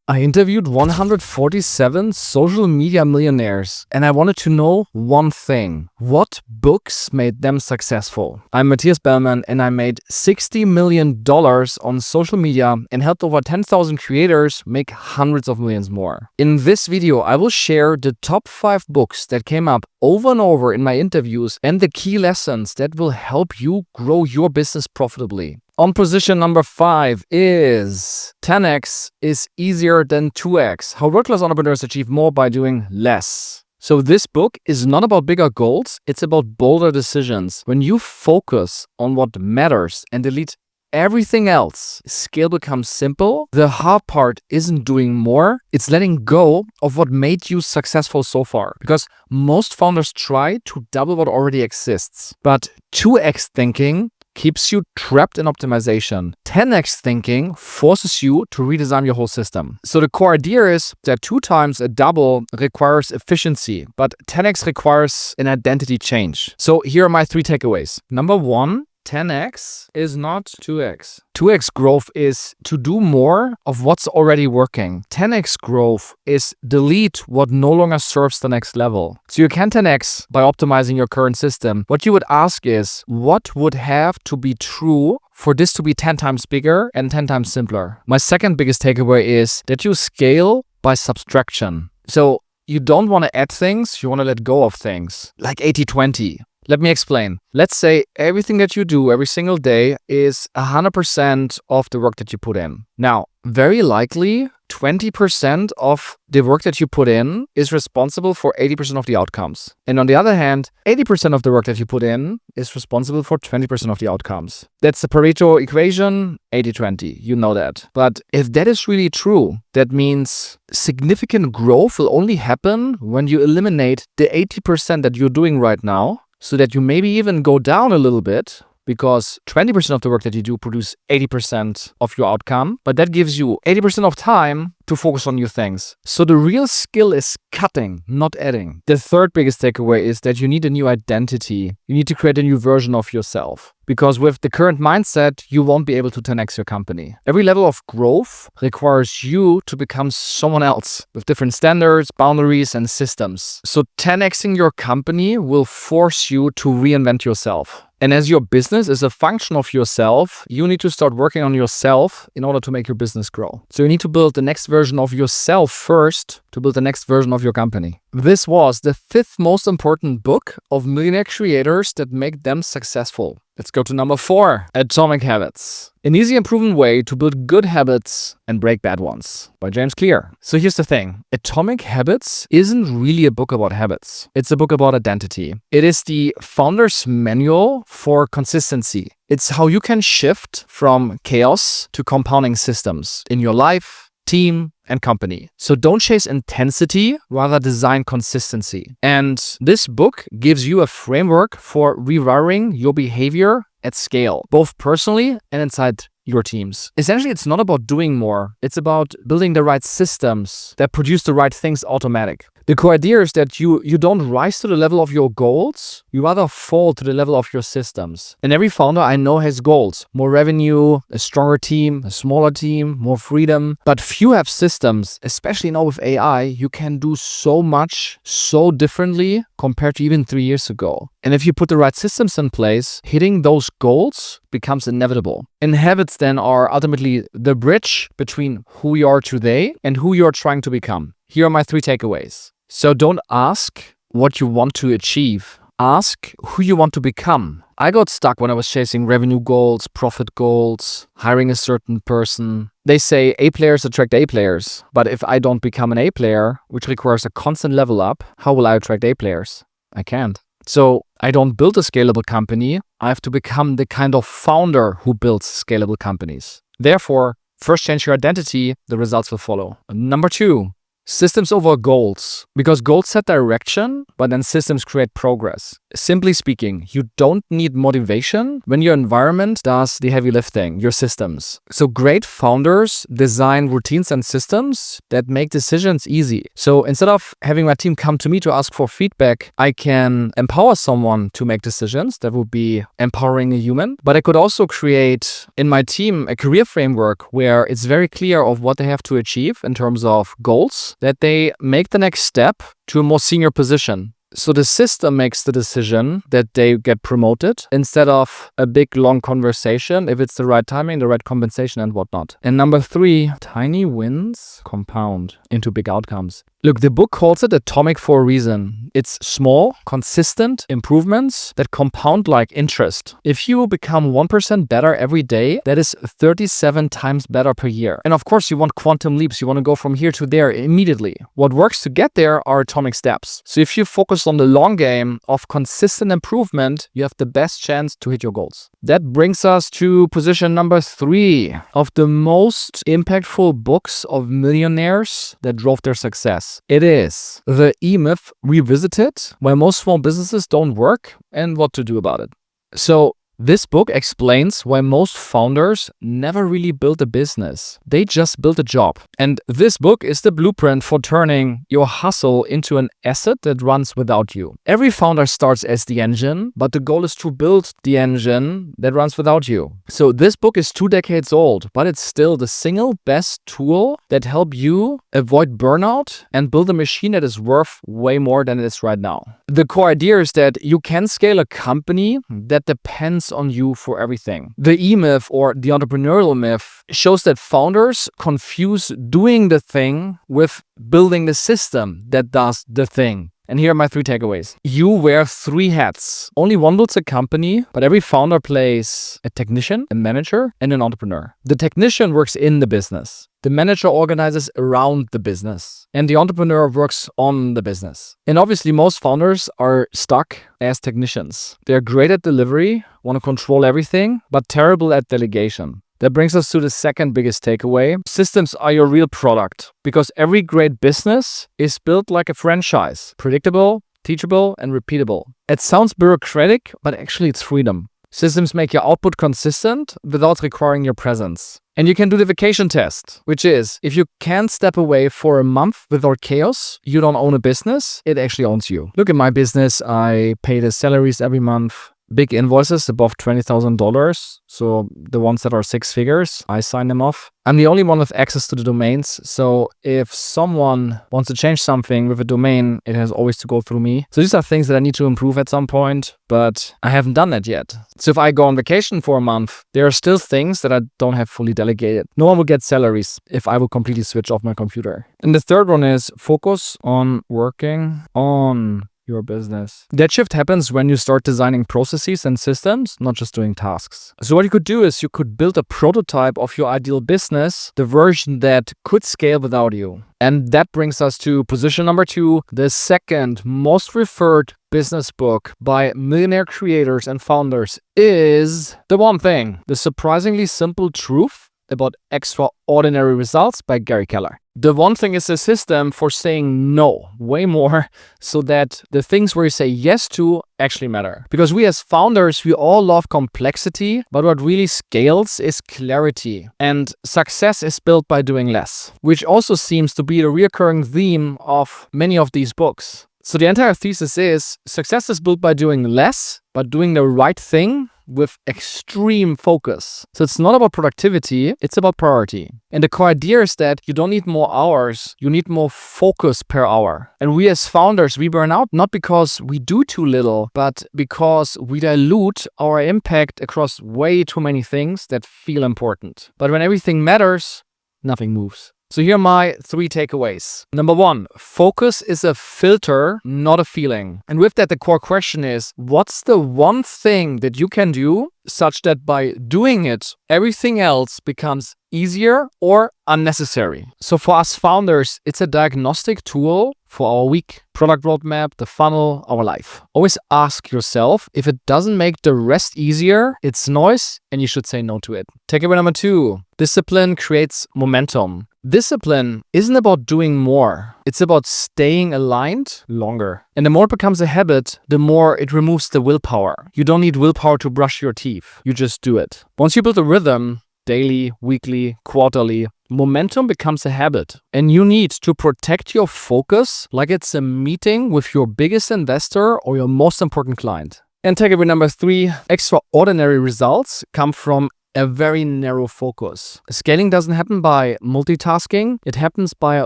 I interviewed 147 social media millionaires and I wanted to know one thing. What books made them successful? I'm Matthias Bellman and I made $60 million on social media and helped over 10,000 creators make hundreds of millions more. In this video, I will share the top 5 books that came up over and over in my interviews and the key lessons that will help you grow your business profitably. On position number 5 is 10x is easier than 2x. How world-class entrepreneurs achieve more by doing less. So this book is not about bigger goals, it's about bolder decisions. When you focus on what matters and delete everything else, scale becomes simple. The hard part isn't doing more, it's letting go of what made you successful so far. Because most founders try to double what already exists. But 2x thinking keeps you trapped in optimization. 10x thinking forces you to redesign your whole system. So the core idea is that 2 times a double requires efficiency, but 10x requires an identity change. So here are my 3 takeaways. Number 1, 10x is not 2x. 2x growth is to do more of what's already working. 10x growth is delete what no longer serves the next level. So you can 10x by optimizing your current system. What you would ask is, what would have to be true for this to be 10 times bigger and 10 times simpler? My second biggest takeaway is that you scale by subtraction. So you don't want to add things, you want to let go of things. Like 80-20. Let me explain. Let's say everything that you do every single day is 100% of the work that you put in. Now, very likely, 20% of the work that you put in is responsible for 80% of the outcomes. And on the other hand, 80% of the work that you put in is responsible for 20% of the outcomes. That's the Pareto equation, 80-20. You know that. But if that is really true, that means significant growth will only happen when you eliminate the 80% that you're doing right now, so that you maybe even go down a little bit, because 20% of the work that you do produce 80% of your outcome, but that gives you 80% of time to focus on new things. So the real skill is cutting, not adding. The third biggest takeaway is that you need a new identity. You need to create a new version of yourself. Because with the current mindset, you won't be able to 10x your company. Every level of growth requires you to become someone else with different standards, boundaries, and systems. So 10xing your company will force you to reinvent yourself. And as your business is a function of yourself, you need to start working on yourself in order to make your business grow. So you need to build the next version of yourself first to build the next version of your company. This was the 5th most important book of millionaire creators that make them successful. Let's go to number 4, Atomic Habits. An easy and proven way to build good habits and break bad ones, by James Clear. So here's the thing. Atomic Habits isn't really a book about habits. It's a book about identity. It is the founder's manual for consistency. It's how you can shift from chaos to compounding systems in your life, team, and company. So don't chase intensity, rather design consistency. And this book gives you a framework for rewiring your behavior at scale, both personally and inside your teams. Essentially, it's not about doing more. It's about building the right systems that produce the right things automatic. The core idea is that you don't rise to the level of your goals, you rather fall to the level of your systems. And every founder I know has goals. More revenue, a stronger team, a smaller team, more freedom. But few have systems, especially now with AI, you can do so much, so differently compared to even 3 years ago. And if you put the right systems in place, hitting those goals becomes inevitable. And habits then are ultimately the bridge between who you are today and who you're trying to become. Here are my 3 takeaways. So don't ask what you want to achieve. Ask who you want to become. I got stuck when I was chasing revenue goals, profit goals, hiring a certain person. They say A players attract A players. But if I don't become an A player, which requires a constant level up, how will I attract A players? I can't. So I don't build a scalable company. I have to become the kind of founder who builds scalable companies. Therefore, first change your identity, the results will follow. Number 2. Systems over goals. Because goals set direction, but then systems create progress. Simply speaking, you don't need motivation when your environment does the heavy lifting, your systems. So great founders design routines and systems that make decisions easy. So instead of having my team come to me to ask for feedback, I can empower someone to make decisions. That would be empowering a human. But I could also create in my team a career framework where it's very clear of what they have to achieve in terms of goals, that they make the next step to a more senior position. So the system makes the decision that they get promoted instead of a big long conversation, if it's the right timing, the right compensation and whatnot. And number 3, tiny wins compound into big outcomes. Look, the book calls it atomic for a reason. It's small, consistent improvements that compound like interest. If you become 1% better every day, that is 37 times better per year. And of course, you want quantum leaps. You want to go from here to there immediately. What works to get there are atomic steps. So if you focus on the long game of consistent improvement, you have the best chance to hit your goals. That brings us to position number 3 of the most impactful books of millionaires that drove their success. It is The E-Myth Revisited, Why Most Small Businesses Don't Work and What to Do About It. So this book explains why most founders never really build a business. They just build a job. And this book is the blueprint for turning your hustle into an asset that runs without you. Every founder starts as the engine, but the goal is to build the engine that runs without you. So this book is 2 decades old, but it's still the single best tool that helps you avoid burnout and build a machine that is worth way more than it is right now. The core idea is that you can scale a company that depends on you for everything. The E-Myth, or the entrepreneurial myth, shows that founders confuse doing the thing with building the system that does the thing. And here are my 3 takeaways. You wear 3 hats. Only one builds a company, but every founder plays a technician, a manager, and an entrepreneur. The technician works in the business. The manager organizes around the business, and the entrepreneur works on the business. And obviously, most founders are stuck as technicians. They're great at delivery, want to control everything, but terrible at delegation. That brings us to the second biggest takeaway. Systems are your real product, because every great business is built like a franchise. Predictable, teachable, and repeatable. It sounds bureaucratic, but actually it's freedom. Systems make your output consistent without requiring your presence. And you can do the vacation test, which is, if you can't step away for a month without chaos, you don't own a business, it actually owns you. Look at my business, I pay the salaries every month. Big invoices above $20,000, so the ones that are 6 figures, I sign them off. I'm the only one with access to the domains, so if someone wants to change something with a domain, it has always to go through me. So these are things that I need to improve at some point, but I haven't done that yet. So if I go on vacation for a month, there are still things that I don't have fully delegated. No one will get salaries if I will completely switch off my computer. And the third one is focus on working on your business. That shift happens when you start designing processes and systems, not just doing tasks. So what you could do is you could build a prototype of your ideal business, the version that could scale without you. And that brings us to position number 2, the second most referred business book by millionaire creators and founders is The One Thing, The Surprisingly Simple Truth About Extraordinary Results by Gary Keller. The One Thing is a system for saying no way more, so that the things where you say yes to actually matter. Because we as founders, we all love complexity, but what really scales is clarity. And success is built by doing less, which also seems to be the recurring theme of many of these books. So the entire thesis is success is built by doing less, but doing the right thing with extreme focus. So it's not about productivity, it's about priority. And the core idea is that you don't need more hours, you need more focus per hour. And we as founders, we burn out not because we do too little, but because we dilute our impact across way too many things that feel important. But when everything matters, nothing moves. So here are my 3 takeaways. Number 1, focus is a filter, not a feeling. And with that, the core question is, what's the one thing that you can do such that by doing it, everything else becomes easier or unnecessary? So for us founders, it's a diagnostic tool for our week, product roadmap, the funnel, our life. Always ask yourself, if it doesn't make the rest easier, it's noise and you should say no to it. Takeaway number 2, discipline creates momentum. Discipline isn't about doing more. It's about staying aligned longer. And the more it becomes a habit, the more it removes the willpower. You don't need willpower to brush your teeth. You just do it. Once you build a rhythm, daily, weekly, quarterly, momentum becomes a habit. And you need to protect your focus like it's a meeting with your biggest investor or your most important client. And takeaway number 3, extraordinary results come from a very narrow focus. Scaling doesn't happen by multitasking. It happens by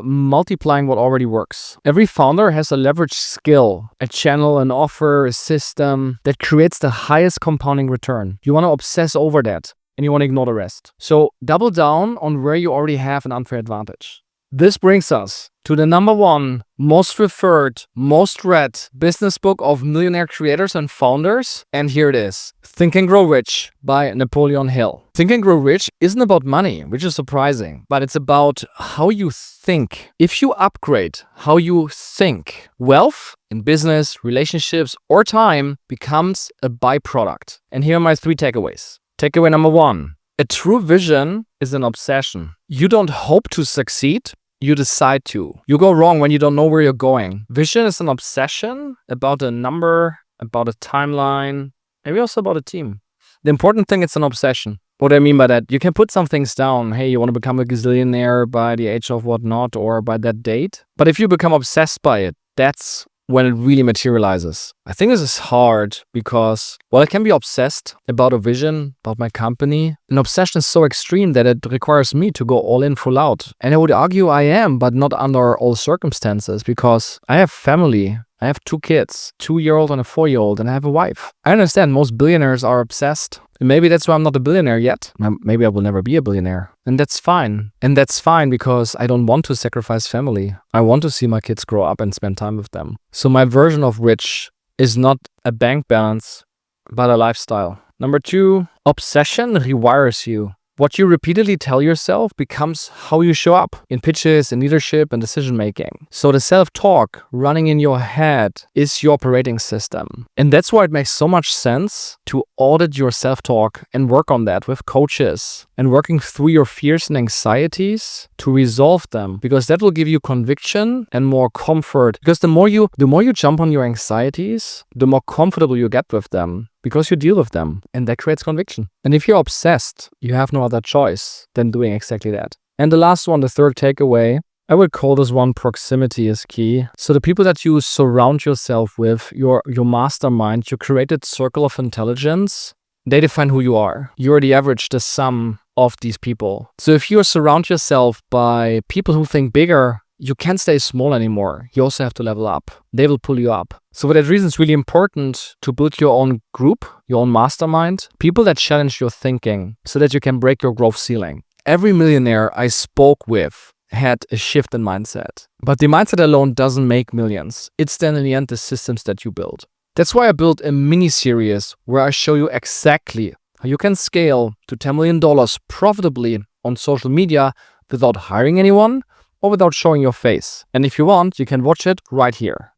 multiplying what already works. Every founder has a leveraged skill, a channel, an offer, a system that creates the highest compounding return. You want to obsess over that and you want to ignore the rest. So double down on where you already have an unfair advantage. This brings us to the number 1 most referred, most read business book of millionaire creators and founders. And here it is. Think and Grow Rich by Napoleon Hill. Think and Grow Rich isn't about money, which is surprising, but it's about how you think. If you upgrade how you think, wealth in business, relationships, or time becomes a byproduct. And here are my 3 takeaways. Takeaway number 1. A true vision is an obsession. You don't hope to succeed, you decide to. You go wrong when you don't know where you're going. Vision is an obsession about a number, about a timeline, maybe also about a team. The important thing, it's an obsession. What do I mean by that? You can put some things down. Hey, you want to become a gazillionaire by the age of whatnot or by that date. But if you become obsessed by it, that's when it really materializes. I think this is hard because, well, I can be obsessed about a vision, about my company. An obsession is so extreme that it requires me to go all in full out. And I would argue I am, but not under all circumstances because I have family. I have 2 kids, 2-year-old and a 4-year-old, and I have a wife. I understand most billionaires are obsessed. And maybe that's why I'm not a billionaire yet. Maybe I will never be a billionaire. And that's fine. And that's fine because I don't want to sacrifice family. I want to see my kids grow up and spend time with them. So my version of rich is not a bank balance, but a lifestyle. Number 2, obsession rewires you. What you repeatedly tell yourself becomes how you show up in pitches, in leadership, and decision making. So the self-talk running in your head is your operating system. And that's why it makes so much sense to audit your self-talk and work on that with coaches and working through your fears and anxieties to resolve them, because that will give you conviction and more comfort. Because the more you jump on your anxieties, the more comfortable you get with them. Because you deal with them, and that creates conviction. And if you're obsessed, you have no other choice than doing exactly that. And the last one, the 3rd takeaway, I would call this one proximity is key. So the people that you surround yourself with, your mastermind, your created circle of intelligence, they define who you are. You're the average, the sum of these people. So if you surround yourself by people who think bigger, you can't stay small anymore. You also have to level up. They will pull you up. So for that reason, it's really important to build your own group, your own mastermind, people that challenge your thinking so that you can break your growth ceiling. Every millionaire I spoke with had a shift in mindset. But the mindset alone doesn't make millions. It's then in the end the systems that you build. That's why I built a mini-series where I show you exactly how you can scale to $10 million profitably on social media without hiring anyone or without showing your face. And if you want, you can watch it right here.